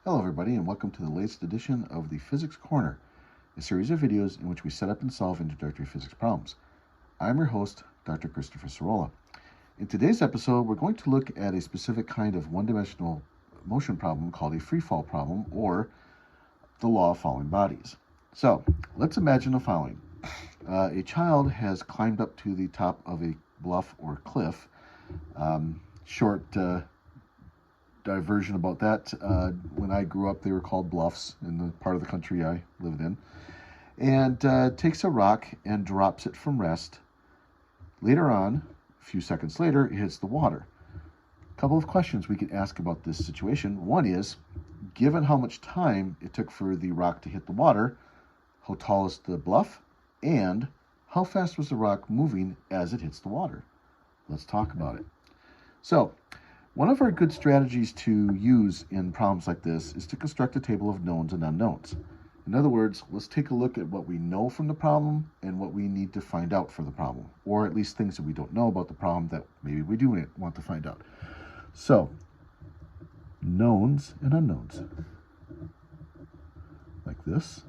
Hello everybody and welcome to the latest edition of the Physics Corner, a series of videos in which we set up and solve introductory physics problems. I'm your host, Dr. Christopher Cirola. In today's episode, we're going to look at a specific kind of one-dimensional motion problem called a free fall problem, or the law of falling bodies. So let's imagine the following. A child has climbed up to the top of a bluff or cliff. Short diversion about that. When I grew up, they were called bluffs in the part of the country I lived in. And takes a rock and drops it from rest. Later on, a few seconds later, it hits the water. A couple of questions we could ask about this situation. One is, given how much time it took for the rock to hit the water, how tall is the bluff? And how fast was the rock moving as it hits the water? Let's talk about it. So, one of our good strategies to use in problems like this is to construct a table of knowns and unknowns. In other words, let's take a look at what we know from the problem and what we need to find out for the problem, or at least things that we don't know about the problem that maybe we do want to find out. So, knowns and unknowns, like this.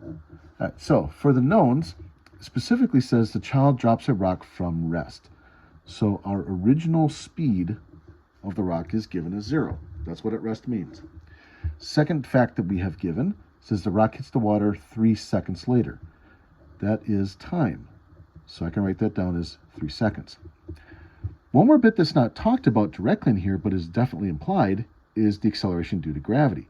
All right, so for the knowns, it specifically says the child drops a rock from rest. So our original speed of the rock is given as 0. That's what at rest means. Second fact that we have given says the rock hits the water 3 seconds later. That is time. So I can write that down as 3 seconds. One more bit that's not talked about directly in here, but is definitely implied, is the acceleration due to gravity.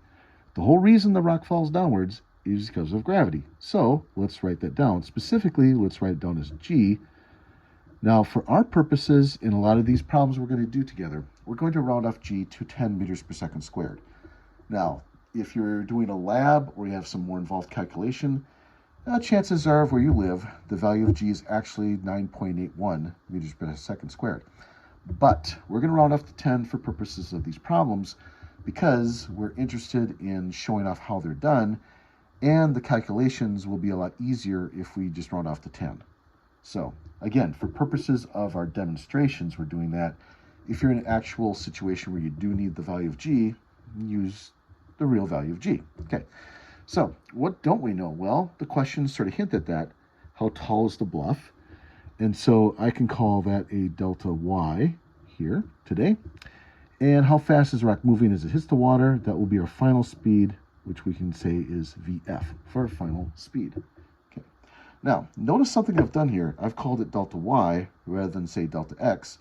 The whole reason the rock falls downwards is because of gravity. So let's write that down. Specifically, let's write it down as g. Now, for our purposes, in a lot of these problems we're going to do together, we're going to round off g to 10 meters per second squared. Now, if you're doing a lab or you have some more involved calculation, chances are where you live, the value of g is actually 9.81 meters per second squared. But we're going to round off to 10 for purposes of these problems because we're interested in showing off how they're done, and the calculations will be a lot easier if we just round off to 10. So, again, for purposes of our demonstrations, we're doing that. If you're in an actual situation where you do need the value of g, use the real value of g. Okay, so what don't we know? Well, the questions sort of hint at that. How tall is the bluff? And so I can call that a delta y here today. And how fast is the rock moving as it hits the water? That will be our final speed, which we can say is vf for our final speed. Okay. Now, notice something I've done here. I've called it delta y rather than, say, delta x.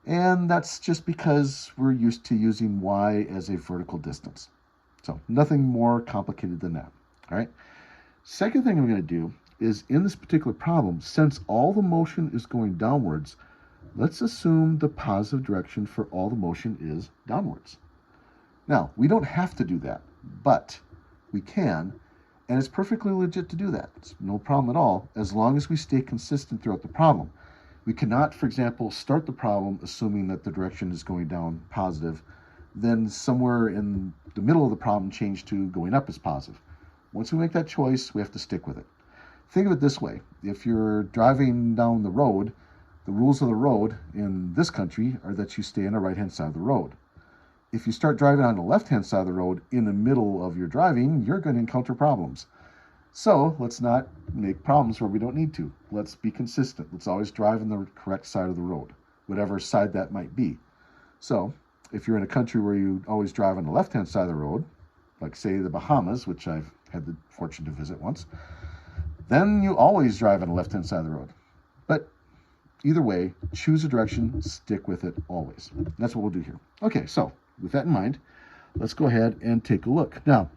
And that's just because we're used to using y as a vertical distance. So nothing more complicated than that. All right. Second thing I'm going to do is, in this particular problem, since all the motion is going downwards, let's assume the positive direction for all the motion is downwards. Now, we don't have to do that, but we can, and it's perfectly legit to do that. It's no problem at all, as long as we stay consistent throughout the problem. We cannot, for example, start the problem assuming that the direction is going down positive, then somewhere in the middle of the problem change to going up as positive. Once we make that choice, we have to stick with it. Think of it this way. If you're driving down the road, the rules of the road in this country are that you stay on the right-hand side of the road. If you start driving on the left-hand side of the road in the middle of your driving, you're going to encounter problems. So let's not make problems where we don't need to. Let's be consistent. Let's always drive on the correct side of the road, whatever side that might be. So if you're in a country where you always drive on the left-hand side of the road, like, say, the Bahamas, which I've had the fortune to visit once, then you always drive on the left-hand side of the road. But either way, choose a direction, stick with it always. And that's what we'll do here. Okay, so with that in mind, let's go ahead and take a look. Now,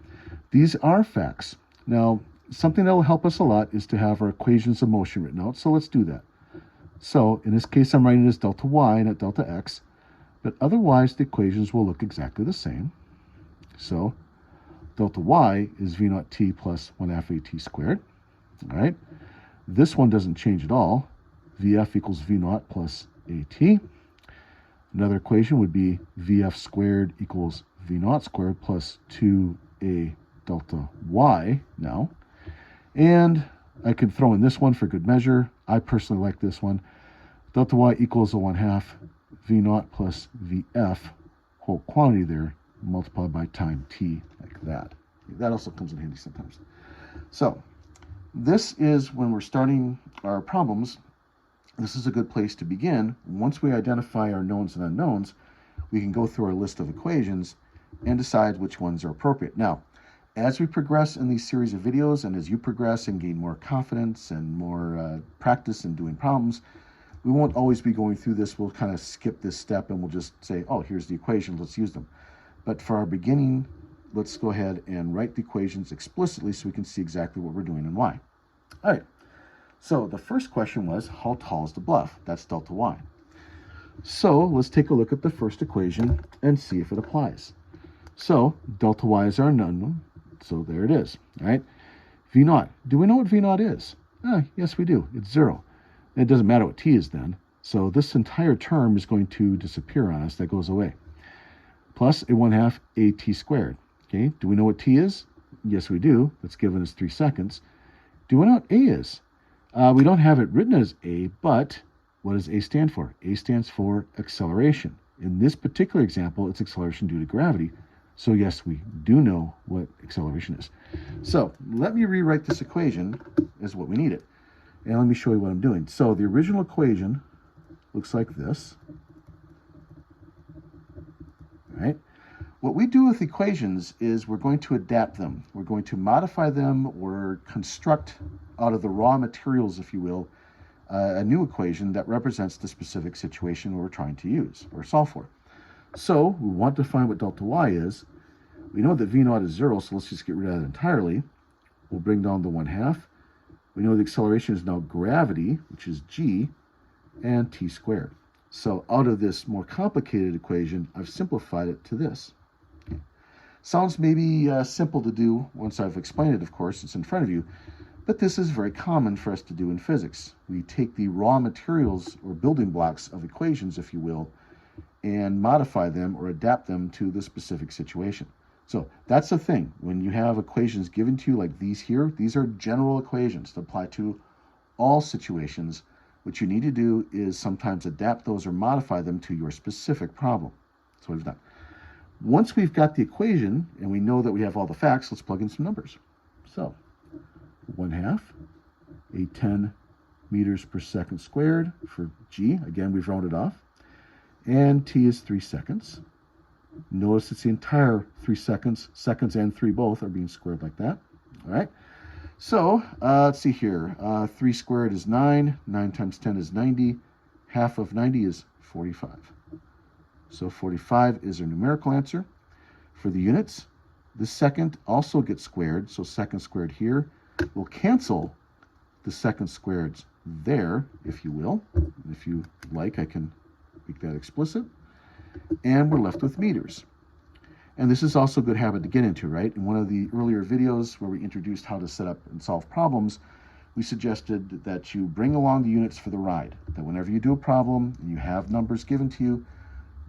these are facts. Now, something that will help us a lot is to have our equations of motion written out, so let's do that. So, in this case, I'm writing it as delta y, not delta x, but otherwise the equations will look exactly the same. So, delta y is v naught t plus 1/2 at squared. All right, this one doesn't change at all. Vf equals v naught plus at. Another equation would be vf squared equals v naught squared plus 2a delta y now. And I could throw in this one for good measure. I personally like this one. Delta y equals a 1/2 v naught plus vf, whole quantity there, multiplied by time t, like that. That also comes in handy sometimes. So this is when we're starting our problems. This is a good place to begin. Once we identify our knowns and unknowns, we can go through our list of equations and decide which ones are appropriate. Now, as we progress in these series of videos, and as you progress and gain more confidence and more practice in doing problems, we won't always be going through this. We'll kind of skip this step and we'll just say, oh, here's the equation, let's use them. But for our beginning, let's go ahead and write the equations explicitly so we can see exactly what we're doing and why. All right, so the first question was, how tall is the bluff? That's delta y. So let's take a look at the first equation and see if it applies. So delta y is our unknown, so there it is, all right? V naught, do we know what V naught is? Yes, we do, it's 0. It doesn't matter what t is then, so this entire term is going to disappear on us, that goes away. Plus a 1/2 at squared, okay? Do we know what t is? Yes, we do, that's given us 3 seconds. Do we know what a is? We don't have it written as a, but what does a stand for? A stands for acceleration. In this particular example, it's acceleration due to gravity. So yes, we do know what acceleration is. So let me rewrite this equation as what we need it. And let me show you what I'm doing. So the original equation looks like this. All right? What we do with equations is we're going to adapt them. We're going to modify them or construct out of the raw materials, if you will, a new equation that represents the specific situation we're trying to use or solve for. So we want to find what delta y is. We know that V naught is 0, so let's just get rid of that entirely. We'll bring down the 1/2. We know the acceleration is now gravity, which is g, and t squared. So out of this more complicated equation, I've simplified it to this. Okay. Sounds maybe simple to do once I've explained it, of course, it's in front of you, but this is very common for us to do in physics. We take the raw materials or building blocks of equations, if you will, and modify them or adapt them to the specific situation. So that's the thing. When you have equations given to you like these here, these are general equations that apply to all situations. What you need to do is sometimes adapt those or modify them to your specific problem. That's what we've done. Once we've got the equation and we know that we have all the facts, let's plug in some numbers. So 1/2, a 10 meters per second squared for g. Again, we've rounded off. And t is 3 seconds. Notice it's the entire 3 seconds. Seconds and 3 both are being squared like that. All right. So let's see here. 3 squared is 9. 9 times 10 is 90. Half of 90 is 45. So 45 is our numerical answer. For the units, the second also gets squared. So second squared here. We'll cancel the second squareds there, if you will. If you like, I can make that explicit. And we're left with meters. And this is also a good habit to get into, right? In one of the earlier videos where we introduced how to set up and solve problems, we suggested that you bring along the units for the ride. That whenever you do a problem and you have numbers given to you,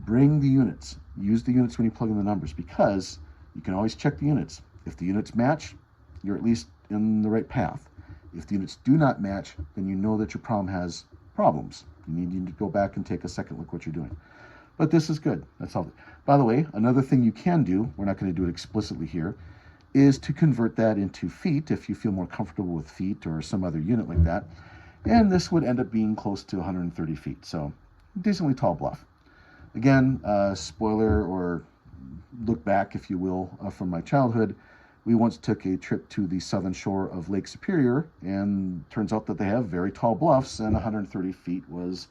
bring the units. Use the units when you plug in the numbers, because you can always check the units. If the units match, you're at least in the right path. If the units do not match, then you know that your problem has problems. You need to go back and take a second look what you're doing. But this is good. That's all. By the way, another thing you can do, we're not going to do it explicitly here, is to convert that into feet if you feel more comfortable with feet or some other unit like that. And this would end up being close to 130 feet. So decently tall bluff. Again, spoiler or look back, if you will, from my childhood. We once took a trip to the southern shore of Lake Superior, and turns out that they have very tall bluffs, and 130 feet was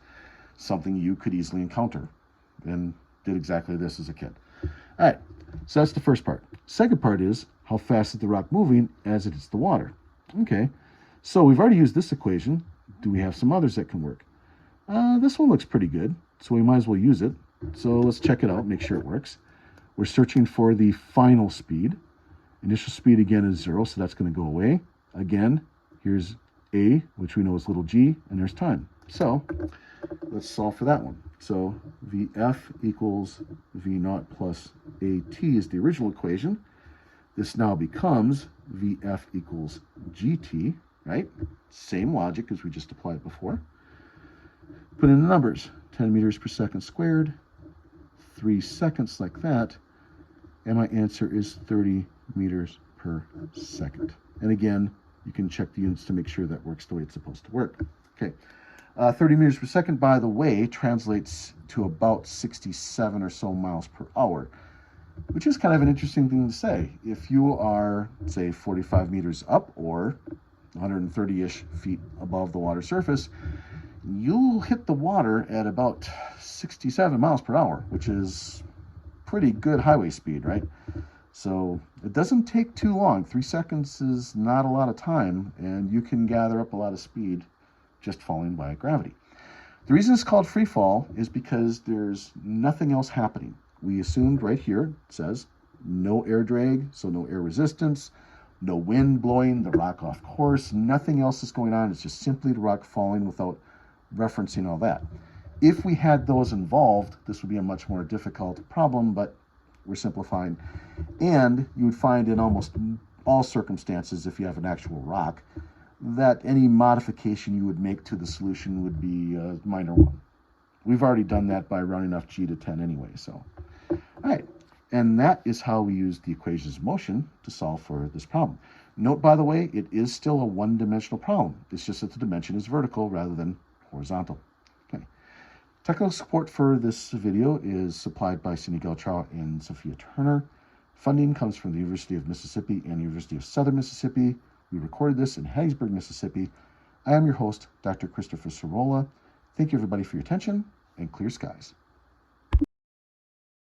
something you could easily encounter, and did exactly this as a kid. All right, so that's the first part. Second part is, how fast is the rock moving as it hits the water? Okay, so we've already used this equation. Do we have some others that can work? This one looks pretty good, so we might as well use it. So let's check it out, make sure it works. We're searching for the final speed. Initial speed again is 0, so that's going to go away. Again, here's a, which we know is little g, and there's time. So let's solve for that one. So Vf equals V naught plus At is the original equation. This now becomes Vf equals Gt, right? Same logic as we just applied before. Put in the numbers, 10 meters per second squared, 3 seconds like that. And my answer is 30 meters per second. And again, you can check the units to make sure that works the way it's supposed to work. Okay, 30 meters per second, by the way, translates to about 67 or so miles per hour, which is kind of an interesting thing to say. If you are, say, 45 meters up or 130-ish feet above the water surface, you'll hit the water at about 67 miles per hour, which is pretty good highway speed, right? So it doesn't take too long. 3 seconds is not a lot of time, and you can gather up a lot of speed just falling by gravity. The reason it's called free fall is because there's nothing else happening. We assumed right here, it says, no air drag, so no air resistance, no wind blowing the rock off course, nothing else is going on. It's just simply the rock falling without referencing all that. If we had those involved, this would be a much more difficult problem, but we're simplifying. And you would find in almost all circumstances, if you have an actual rock, that any modification you would make to the solution would be a minor one. We've already done that by rounding off g to 10 anyway. So, all right. And that is how we use the equations of motion to solve for this problem. Note, by the way, it is still a one-dimensional problem. It's just that the dimension is vertical rather than horizontal. Okay. Technical support for this video is supplied by Cindy Geltraw and Sophia Turner. Funding comes from the University of Mississippi and the University of Southern Mississippi. We recorded this in Hattiesburg, Mississippi. I am your host, Dr. Christopher Sorolla. Thank you, everybody, for your attention, and clear skies.